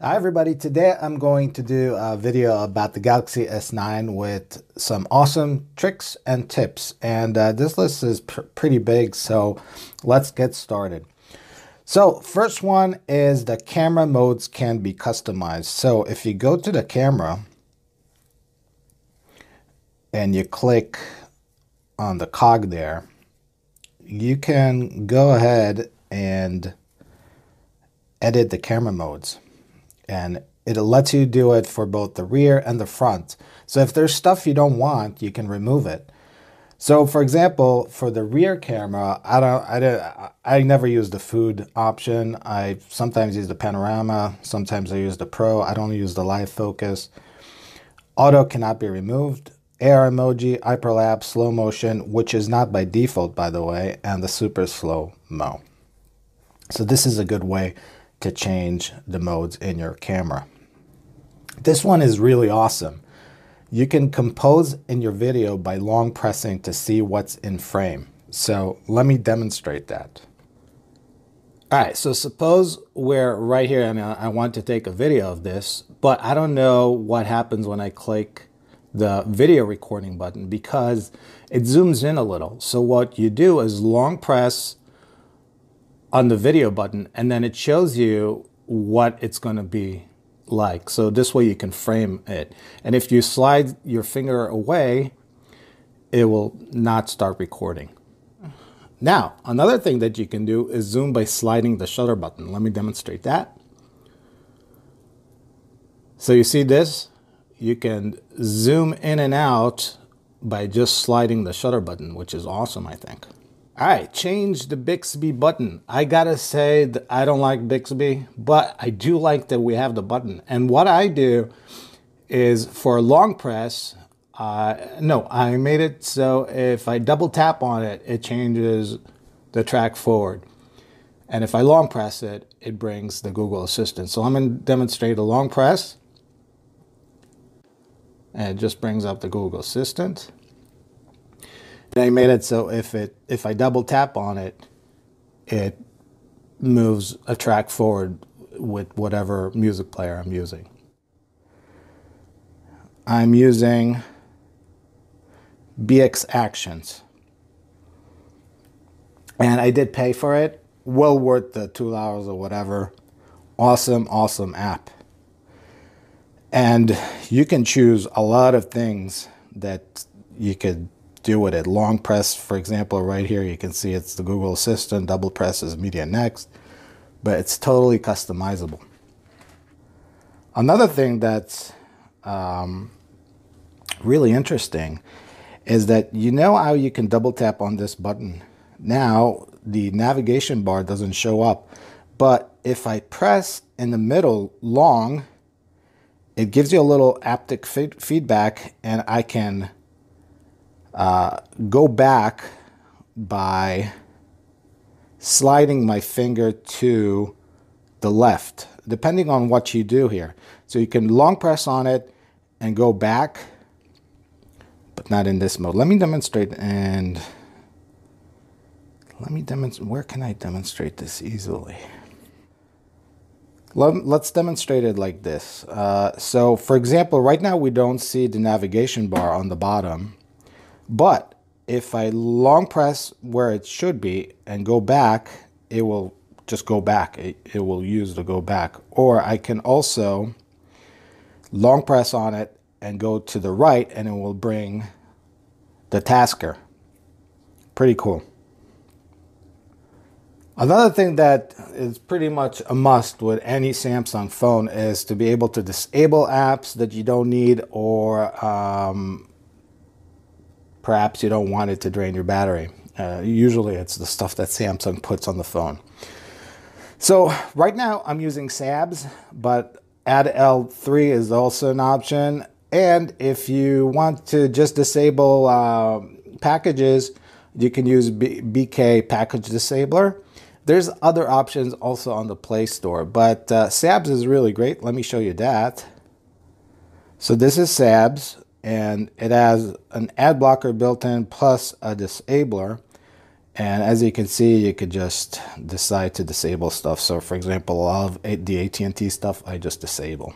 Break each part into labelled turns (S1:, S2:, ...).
S1: Hi everybody, today I'm going to do a video about the Galaxy S9 with some awesome tricks and tips. And this list is pretty big, so let's get started. So first one is the camera modes can be customized. So if you go to the camera and you click on the cog there, you can go ahead and edit the camera modes. And it lets you do it for both the rear and the front. So if there's stuff you don't want, you can remove it. So for example, for the rear camera, I never use the food option. I sometimes use the panorama, sometimes I use the pro. I don't use the live focus. Auto cannot be removed. AR emoji, hyperlapse, slow motion, which is not by default, by the way, and the super slow mo. So this is a good way to change the modes in your camera. This one is really awesome. You can compose in your video by long pressing to see what's in frame. So let me demonstrate that. All right, so suppose we're right here and I want to take a video of this, but I don't know what happens when I click the video recording button because it zooms in a little. So what you do is long press on the video button, and then it shows you what it's going to be like. So this way you can frame it. And if you slide your finger away, it will not start recording. Now, another thing that you can do is zoom by sliding the shutter button. Let me demonstrate that. So you see this? You can zoom in and out by just sliding the shutter button, which is awesome, I think. All right, change the Bixby button. I gotta say that I don't like Bixby, but I do like that we have the button. And what I do is for a long press, I made it so if I double tap on it, it changes the track forward. And if I long press it, it brings the Google Assistant. So I'm gonna demonstrate a long press. And it just brings up the Google Assistant. And I made it so if I double tap on it, it moves a track forward with whatever music player I'm using. I'm using BX Actions. And I did pay for it. Well worth the $2 or whatever. Awesome, awesome app. And you can choose a lot of things that you could do with it. Long press, for example, right here, you can see it's the Google Assistant. Double press is Media Next, but it's totally customizable. Another thing that's really interesting is that you know how you can double tap on this button. Now, the navigation bar doesn't show up, but if I press in the middle long, it gives you a little haptic feedback, and I can go back by sliding my finger to the left, depending on what you do here. So you can long press on it and go back, but not in this mode. Let me demonstrate, and where can I demonstrate this easily? Let's demonstrate it like this. So for example, right now we don't see the navigation bar on the bottom. But if I long press where it should be and go back, it will just go back. It will use the go back. Or I can also long press on it and go to the right, and it will bring the tasker. Pretty cool. Another thing that is pretty much a must with any Samsung phone is to be able to disable apps that you don't need, or perhaps you don't want it to drain your battery. Usually it's the stuff that Samsung puts on the phone. So right now I'm using SABS, but add L3 is also an option. And if you want to just disable packages, you can use BK Package Disabler. There's other options also on the Play Store, but SABS is really great. Let me show you that. So this is SABS, and it has an ad blocker built in plus a disabler. And as you can see, you could just decide to disable stuff. So for example, a lot of the AT&T stuff, I just disable.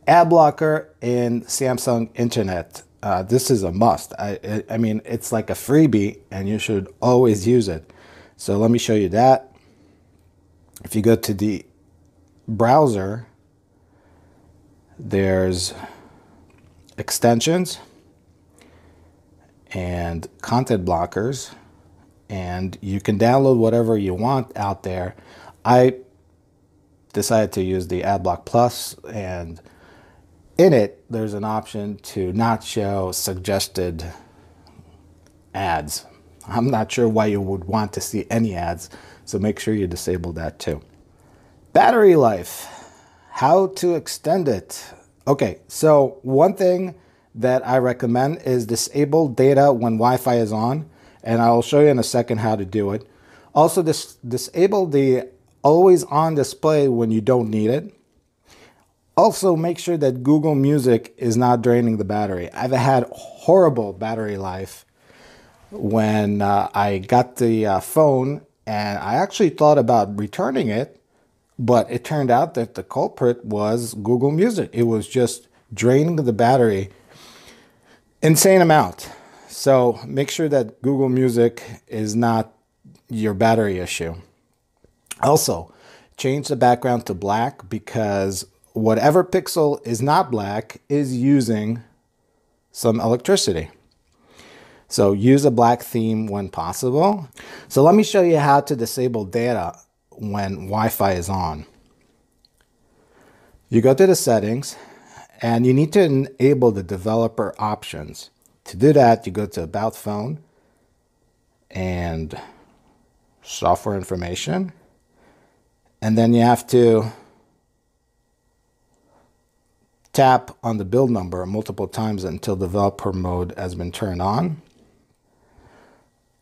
S1: Ad blocker in Samsung Internet. This is a must. I mean, it's like a freebie and you should always use it. So let me show you that. If you go to the browser, there's extensions and content blockers, and you can download whatever you want out there. I decided to use the AdBlock Plus, and in it there's an option to not show suggested ads. I'm not sure why you would want to see any ads, so make sure you disable that too. Battery life, how to extend it. Okay, so one thing that I recommend is disable data when Wi-Fi is on, and I'll show you in a second how to do it. Also, disable the always on display when you don't need it. Also, make sure that Google Music is not draining the battery. I've had horrible battery life when I got the phone, and I actually thought about returning it, but it turned out that the culprit was Google Music. It was just draining the battery insane amount. So make sure that Google Music is not your battery issue. Also, change the background to black, because whatever pixel is not black is using some electricity. So use a black theme when possible. So let me show you how to disable data when Wi-Fi is on. You go to the settings, and you need to enable the developer options. To do that, you go to About Phone and Software Information. And then you have to tap on the build number multiple times until developer mode has been turned on.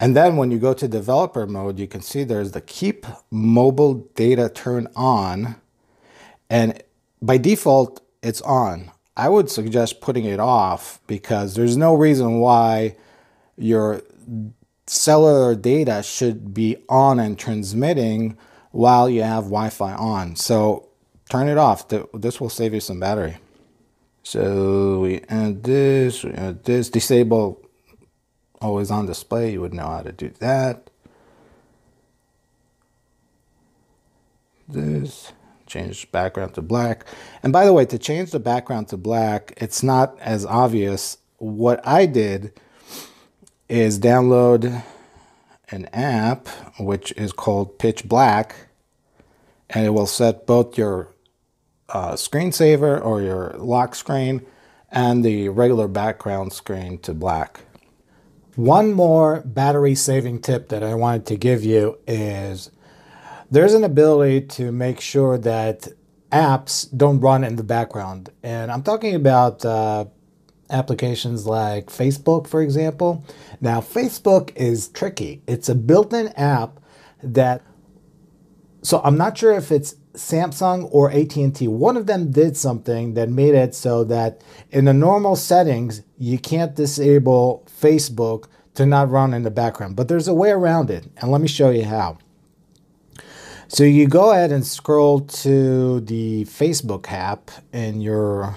S1: And then when you go to developer mode, you can see there's the keep mobile data turned on. And by default, it's on. I would suggest putting it off, because there's no reason why your cellular data should be on and transmitting while you have Wi-Fi on. So turn it off. This will save you some battery. So we add this, disable always on display. You would know how to do that. This. Change background to black. And by the way, to change the background to black, it's not as obvious. What I did is download an app which is called Pitch Black, and it will set both your screensaver or your lock screen and the regular background screen to black. One more battery saving tip that I wanted to give you is there's an ability to make sure that apps don't run in the background. And I'm talking about applications like Facebook, for example. Now, Facebook is tricky. It's a built-in app that, so I'm not sure if it's Samsung or AT&T. One of them did something that made it so that in the normal settings, you can't disable Facebook to not run in the background. But there's a way around it, and let me show you how. So you go ahead and scroll to the Facebook app in your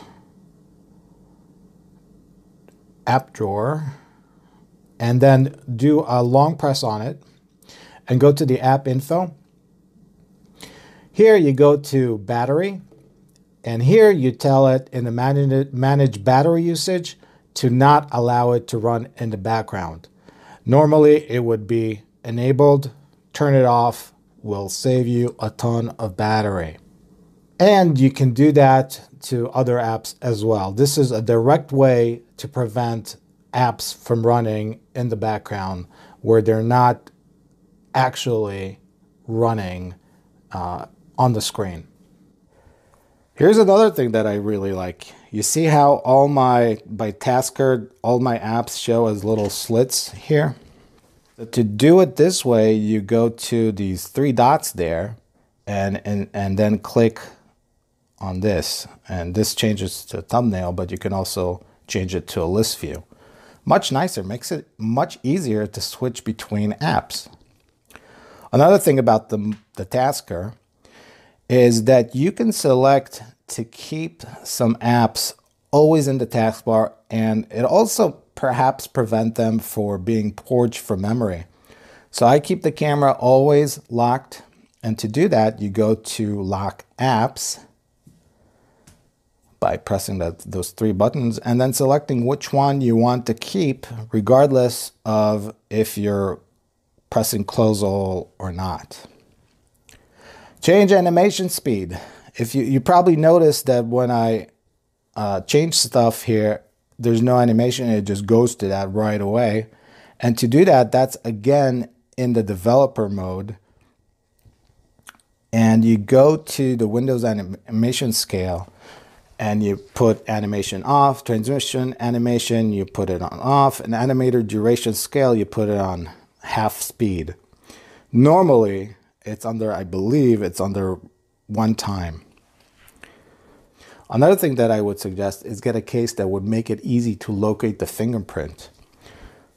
S1: app drawer, and then do a long press on it and go to the app info. Here you go to battery, and here you tell it in the manage battery usage to not allow it to run in the background. Normally it would be enabled. Turn it off. Will save you a ton of battery. And you can do that to other apps as well. This is a direct way to prevent apps from running in the background where they're not actually running on the screen. Here's another thing that I really like. You see how all by tasker, all my apps show as little slits here? To do it this way, you go to these three dots there and then click on this. And this changes to thumbnail, but you can also change it to a list view. Much nicer, makes it much easier to switch between apps. Another thing about the tasker is that you can select to keep some apps always in the taskbar, and it also perhaps prevent them from being purged from memory. So I keep the camera always locked, and to do that you go to lock apps by pressing those three buttons and then selecting which one you want to keep regardless of if you're pressing close all or not. Change animation speed. If you probably noticed that when I change stuff here, there's no animation, it just goes to that right away. And to do that, that's again in the developer mode. And you go to the Windows animation scale and you put animation off, transmission animation, you put it on off, and animator duration scale, you put it on half speed. Normally, it's under, I believe, it's under 1 time. Another thing that I would suggest is get a case that would make it easy to locate the fingerprint.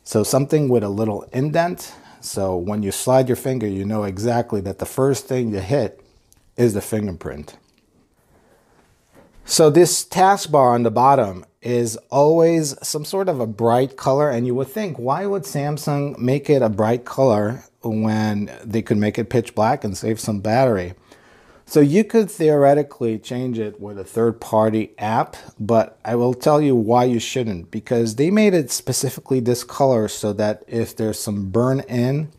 S1: So something with a little indent, so when you slide your finger, you know exactly that the first thing you hit is the fingerprint. So this taskbar on the bottom is always some sort of a bright color, and you would think, why would Samsung make it a bright color when they could make it pitch black and save some battery? So you could theoretically change it with a third-party app, but I will tell you why you shouldn't, because they made it specifically this color so that if there's some burn in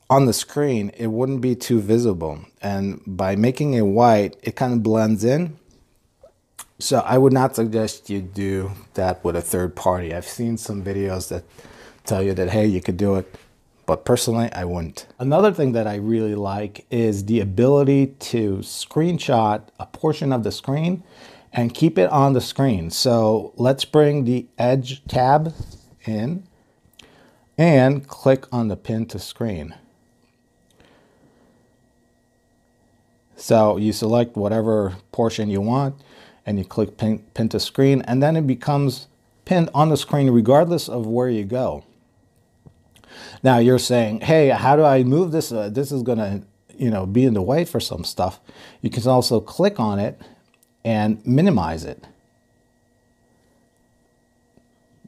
S1: on the screen, it wouldn't be too visible. And by making it white, it kind of blends in. So I would not suggest you do that with a third party. I've seen some videos that tell you that, hey, you could do it, but personally, I wouldn't. Another thing that I really like is the ability to screenshot a portion of the screen and keep it on the screen. So let's bring the Edge tab in and click on the pin to screen. So you select whatever portion you want and you click pin to screen, and then it becomes pinned on the screen regardless of where you go. Now you're saying, hey, how do I move this? This is going to, be in the way for some stuff. You can also click on it and minimize it.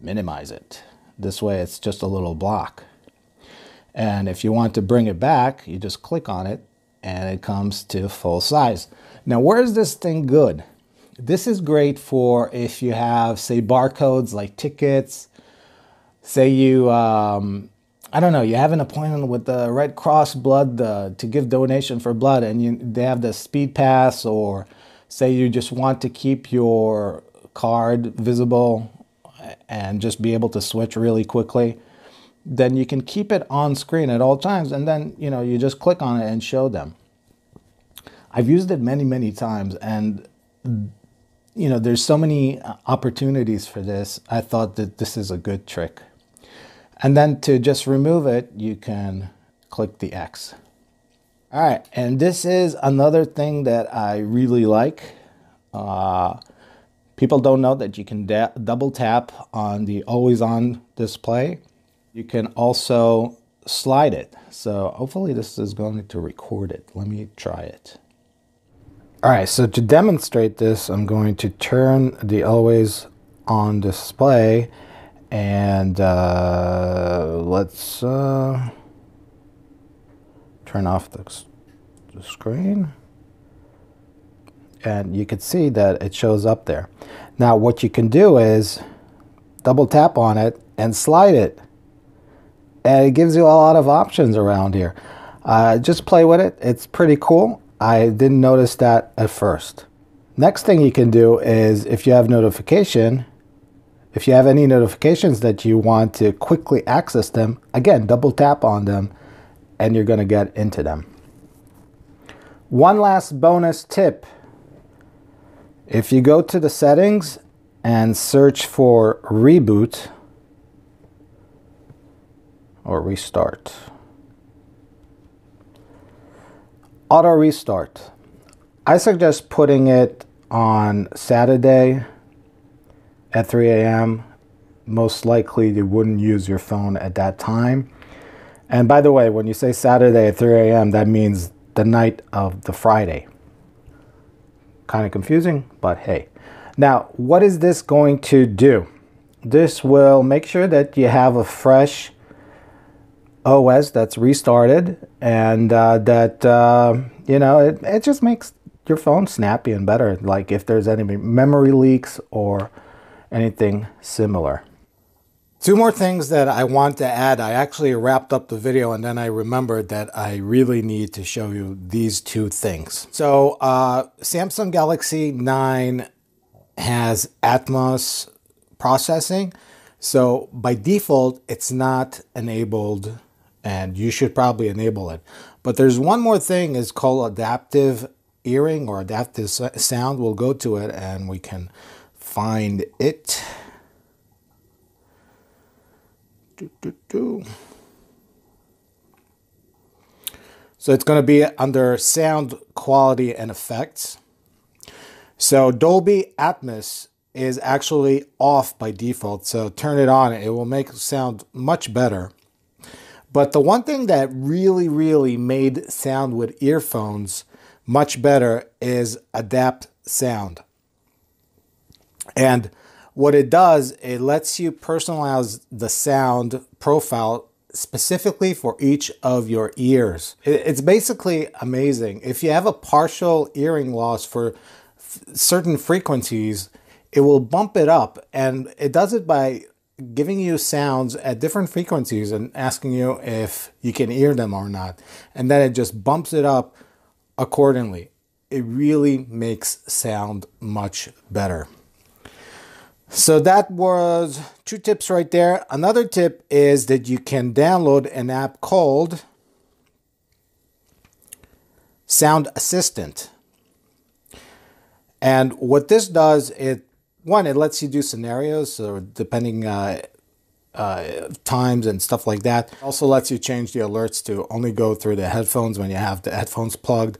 S1: Minimize it. This way it's just a little block. And if you want to bring it back, you just click on it and it comes to full size. Now, where is this thing good? This is great for if you have, say, barcodes like tickets. Say you, I don't know, you have an appointment with the Red Cross blood to give donation for blood, and they have the speed pass, or say you just want to keep your card visible and just be able to switch really quickly. Then you can keep it on screen at all times, and then you just click on it and show them. I've used it many times, and there's so many opportunities for this. I thought that this is a good trick. And then to just remove it, you can click the X. All right, and this is another thing that I really like. People don't know that you can double tap on the always on display. You can also slide it. So hopefully this is going to record it. Let me try it. All right, so to demonstrate this, I'm going to turn the always on display, and let's turn off the screen. And you can see that it shows up there. Now what you can do is double tap on it and slide it. And it gives you a lot of options around here. Just play with it. It's pretty cool. I didn't notice that at first. Next thing you can do is if you have any notifications that you want to quickly access them, again, double tap on them and you're going to get into them. One last bonus tip. If you go to the settings and search for reboot or restart, auto restart, I suggest putting it on Saturday at 3 a.m. most likely you wouldn't use your phone at that time. And by the way, when you say Saturday at 3 a.m., that means the night of the Friday. Kind of confusing, but hey. Now, what is this going to do? This will make sure that you have a fresh OS that's restarted, and you know, it just makes your phone snappy and better, like if there's any memory leaks or anything similar. Two more things that I want to add. I actually wrapped up the video and then I remembered that I really need to show you these two things. So Samsung Galaxy 9 has Atmos processing. So by default, it's not enabled, and you should probably enable it. But there's one more thing, is called adaptive hearing or adaptive sound. We'll go to it and we can find it. So it's going to be under sound quality and effects. So Dolby Atmos is actually off by default. So turn it on, it will make sound much better. But the one thing that really made sound with earphones much better is Adapt Sound. And what it does, it lets you personalize the sound profile specifically for each of your ears. It's basically amazing. If you have a partial hearing loss for certain frequencies, it will bump it up, and it does it by giving you sounds at different frequencies and asking you if you can hear them or not. And then it just bumps it up accordingly. It really makes sound much better. So that was two tips right there. Another tip is that you can download an app called Sound Assistant. And what this does, it lets you do scenarios, or depending times and stuff like that. It also lets you change the alerts to only go through the headphones when you have the headphones plugged.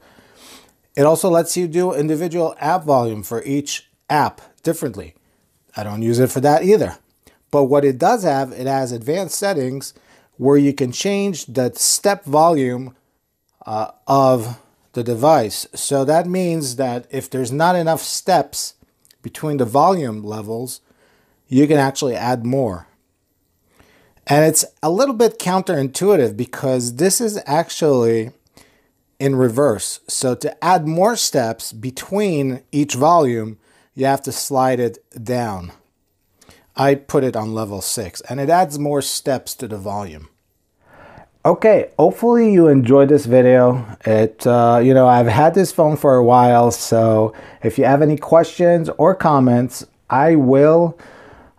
S1: It also lets you do individual app volume for each app differently. I don't use it for that either. But what it does have, it has advanced settings where you can change the step volume of the device. So that means that if there's not enough steps between the volume levels, you can actually add more. And it's a little bit counterintuitive because this is actually in reverse. So to add more steps between each volume, you have to slide it down. I put it on level 6 and it adds more steps to the volume. Okay, hopefully you enjoyed this video. You know, I've had this phone for a while, so if you have any questions or comments, I will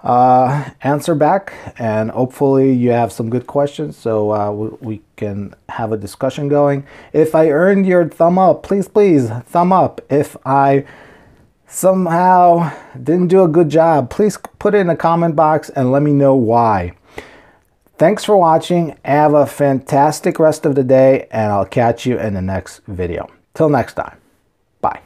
S1: answer back, and hopefully you have some good questions, so we can have a discussion going. If I earned your thumb up, please thumb up. If I somehow didn't do a good job, please put it in the comment box and let me know why. Thanks for watching. Have a fantastic rest of the day, and I'll catch you in the next video. Till next time. Bye.